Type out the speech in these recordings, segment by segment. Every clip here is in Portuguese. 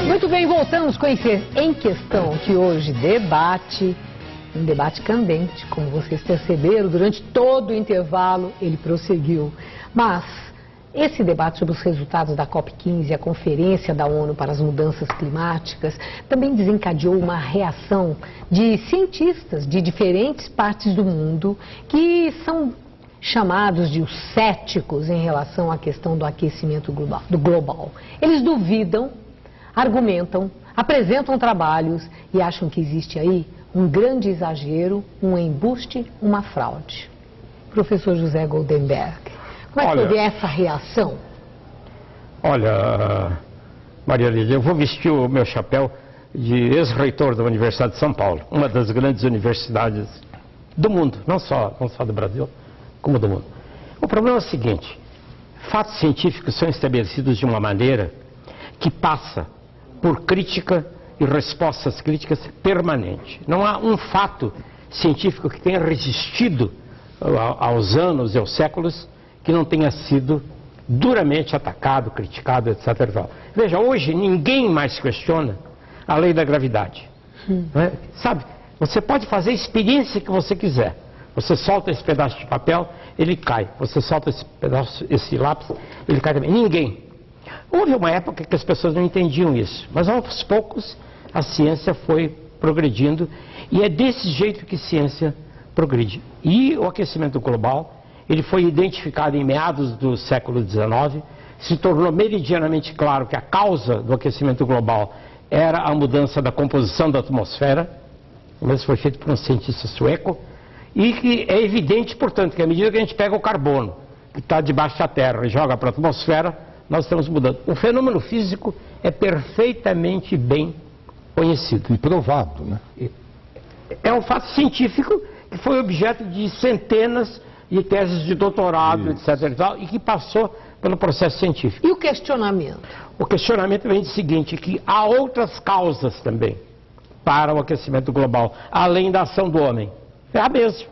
Muito bem, voltamos com Em Questão, que hoje debate, um debate candente, como vocês perceberam, durante todo o intervalo ele prosseguiu. Mas esse debate sobre os resultados da COP15, a Conferência da ONU para as Mudanças Climáticas, também desencadeou uma reação de cientistas de diferentes partes do mundo que são chamados de os céticos em relação à questão do aquecimento global. Eles duvidam, argumentam, apresentam trabalhos e acham que existe aí um grande exagero, um embuste, uma fraude. Professor José Goldenberg, como é que foi essa reação? Olha, Maria Lídia, eu vou vestir o meu chapéu de ex-reitor da Universidade de São Paulo, uma das grandes universidades do mundo, não só do Brasil, como do mundo. O problema é o seguinte: fatos científicos são estabelecidos de uma maneira que passa por crítica e respostas críticas permanente. Não há um fato científico que tenha resistido aos anos e aos séculos que não tenha sido duramente atacado, criticado, etc. Veja, hoje ninguém mais questiona a lei da gravidade. Não é? Sabe, você pode fazer a experiência que você quiser. Você solta esse pedaço de papel, ele cai. Você solta esse lápis, ele cai também. Ninguém. Houve uma época que as pessoas não entendiam isso, mas aos poucos a ciência foi progredindo e é desse jeito que ciência progride. E o aquecimento global, ele foi identificado em meados do século XIX, se tornou meridianamente claro que a causa do aquecimento global era a mudança da composição da atmosfera, isso foi feito por um cientista sueco, e que é evidente, portanto, que à medida que a gente pega o carbono, que está debaixo da Terra, e joga para a atmosfera, nós estamos mudando. O fenômeno físico é perfeitamente bem conhecido. E provado, né? É um fato científico que foi objeto de centenas de teses de doutorado, etc. e que passou pelo processo científico. E o questionamento? O questionamento vem do seguinte, que há outras causas também para o aquecimento global, além da ação do homem. É a mesma.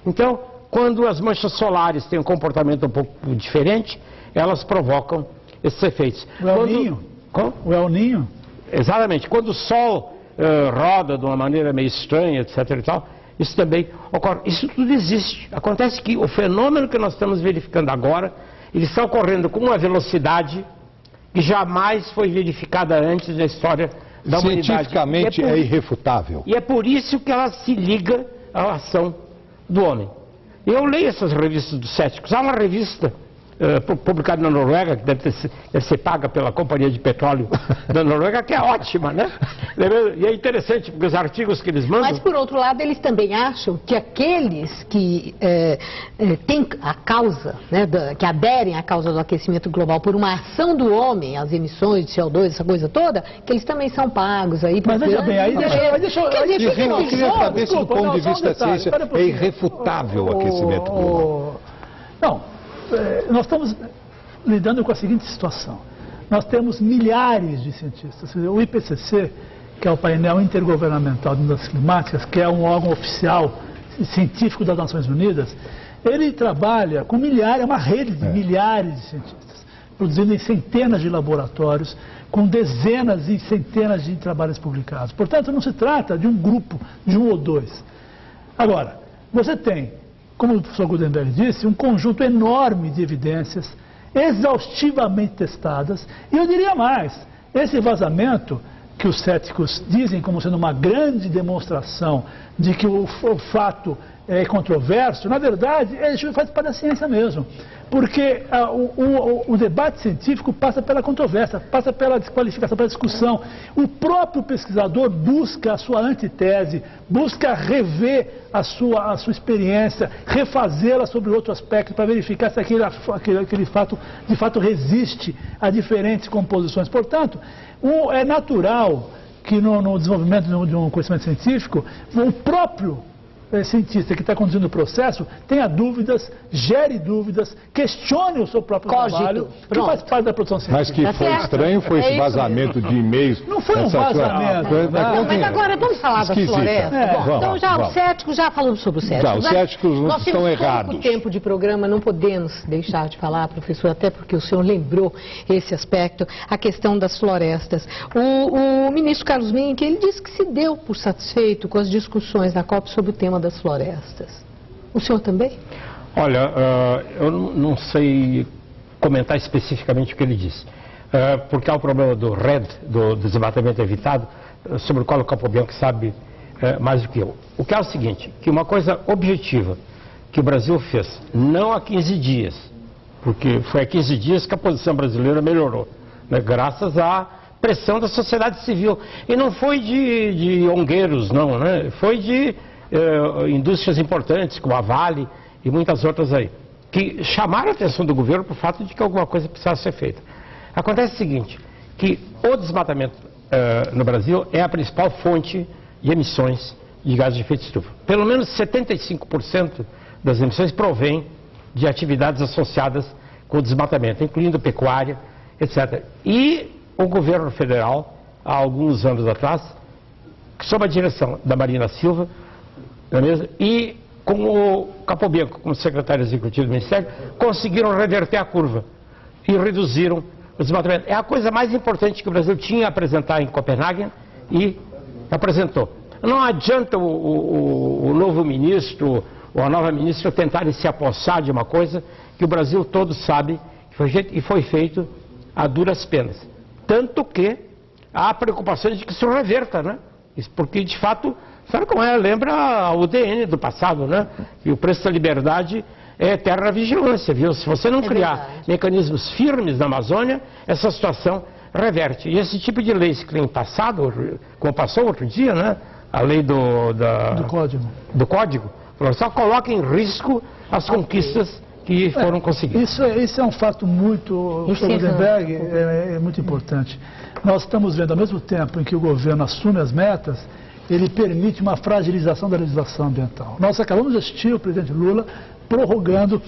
Então, quando as manchas solares têm um comportamento um pouco diferente, elas provocam esses efeitos. O El Ninho? O El Ninho? Exatamente. Quando o Sol roda de uma maneira meio estranha, etc. e tal, isso também ocorre. Isso tudo existe. Acontece que o fenômeno que nós estamos verificando agora, ele está ocorrendo com uma velocidade que jamais foi verificada antes na história da humanidade. Cientificamente é irrefutável. E é por isso que ela se liga à ação do homem. Eu leio essas revistas dos céticos. Há uma revista publicada na Noruega, que deve ser paga pela Companhia de Petróleo da Noruega, que é ótima, né? E é interessante, porque os artigos que eles mandam... Mas, por outro lado, eles também acham que aqueles que têm a causa, né, que aderem à causa do aquecimento global por uma ação do homem, as emissões de CO2, essa coisa toda, que eles também são pagos aí... Mas veja bem, aí deixa eu... Eu queria saber se do ponto de vista da ciência é irrefutável o aquecimento global. Não. Nós estamos lidando com a seguinte situação. Nós temos milhares de cientistas. O IPCC, que é o painel intergovernamental de mudanças climáticas, que é um órgão oficial científico das Nações Unidas, ele trabalha com milhares, é uma rede de milhares de cientistas, produzindo em centenas de laboratórios, com dezenas e centenas de trabalhos publicados. Portanto, não se trata de um grupo, de um ou dois. Agora, você tem, como o professor Goldenberg disse, um conjunto enorme de evidências, exaustivamente testadas, e eu diria mais, esse vazamento que os céticos dizem como sendo uma grande demonstração de que o fato é controverso, na verdade, ele faz parte da ciência mesmo. Porque o debate científico passa pela controvérsia, passa pela desqualificação, pela discussão. O próprio pesquisador busca a sua antitese, busca rever a sua experiência, refazê-la sobre outro aspecto, para verificar se aquele fato, de fato, resiste a diferentes composições. Portanto, é natural que no desenvolvimento de um conhecimento científico, o próprio cientista que está conduzindo o processo tenha dúvidas, gere dúvidas, questione o seu próprio trabalho, que faz parte da produção científica. Mas que foi estranho foi esse vazamento de e-mails. Não foi um vazamento. Não, mas agora vamos falar das florestas. Então os céticos, já falamos sobre os céticos. Os céticos estão errados. Nós temos pouco tempo de programa, não podemos deixar de falar, professor, até porque o senhor lembrou esse aspecto, a questão das florestas. O ministro Carlos Menck, ele disse que se deu por satisfeito com as discussões da COP sobre o tema das florestas. O senhor também? Olha, eu não sei comentar especificamente o que ele disse, porque há o problema do RED, do desmatamento evitado, sobre o qual o Capobianco sabe mais do que eu. O que é o seguinte, que uma coisa objetiva que o Brasil fez, não há 15 dias, porque foi há 15 dias que a posição brasileira melhorou, né, graças à pressão da sociedade civil. E não foi de ongueiros, não, né? Foi de indústrias importantes, como a Vale e muitas outras aí, que chamaram a atenção do governo por fato de que alguma coisa precisava ser feita. Acontece o seguinte, que o desmatamento no Brasil é a principal fonte de emissões de gases de efeito estufa. Pelo menos 75% das emissões provém de atividades associadas com o desmatamento, incluindo pecuária, etc. E o governo federal, há alguns anos atrás, sob a direção da Marina Silva, não é mesmo? E com o Capobianco como secretário executivo do Ministério, conseguiram reverter a curva e reduziram o desmatamento. É a coisa mais importante que o Brasil tinha a apresentar em Copenhague e apresentou. Não adianta o novo ministro ou a nova ministra tentarem se apossar de uma coisa que o Brasil todo sabe que foi feito, e foi feito a duras penas. Tanto que há preocupações de que isso reverta, né? Isso porque, de fato, sabe como é? Lembra a UDN do passado, né? E o preço da liberdade é eterna vigilância, viu? Se você não criar mecanismos firmes na Amazônia, essa situação reverte. E esse tipo de leis que tem passado, como passou outro dia, né? A lei do Código Florestal coloca em risco as conquistas que foram conseguidas. Isso é um fato muito, Rosenberg, é muito importante. Nós estamos vendo, ao mesmo tempo em que o governo assume as metas, ele permite uma fragilização da legislação ambiental. Nós acabamos de assistir o presidente Lula prorrogando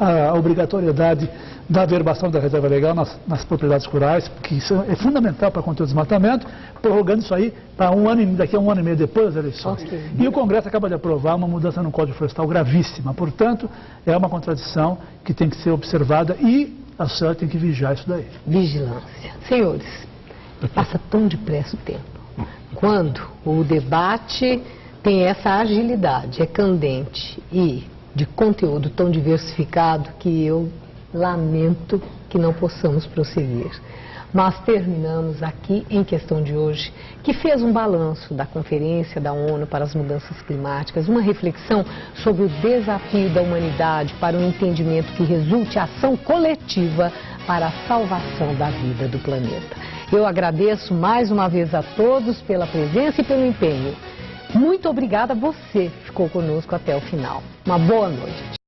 a obrigatoriedade da averbação da reserva legal nas propriedades rurais, que isso é fundamental para conter o desmatamento, prorrogando isso aí para daqui a um ano e meio depois das eleições. E o Congresso acaba de aprovar uma mudança no Código Florestal gravíssima. Portanto, é uma contradição que tem que ser observada e a sociedade tem que vigiar isso daí. Vigilância. Senhores, passa tão depressa o tempo. Quando o debate tem essa agilidade, é candente e de conteúdo tão diversificado que eu lamento que não possamos prosseguir. Mas terminamos aqui em questão de hoje, que fez um balanço da Conferência da ONU para as Mudanças Climáticas, uma reflexão sobre o desafio da humanidade para um entendimento que resulte ação coletiva para a salvação da vida do planeta. Eu agradeço mais uma vez a todos pela presença e pelo empenho. Muito obrigada a você que ficou conosco até o final. Uma boa noite.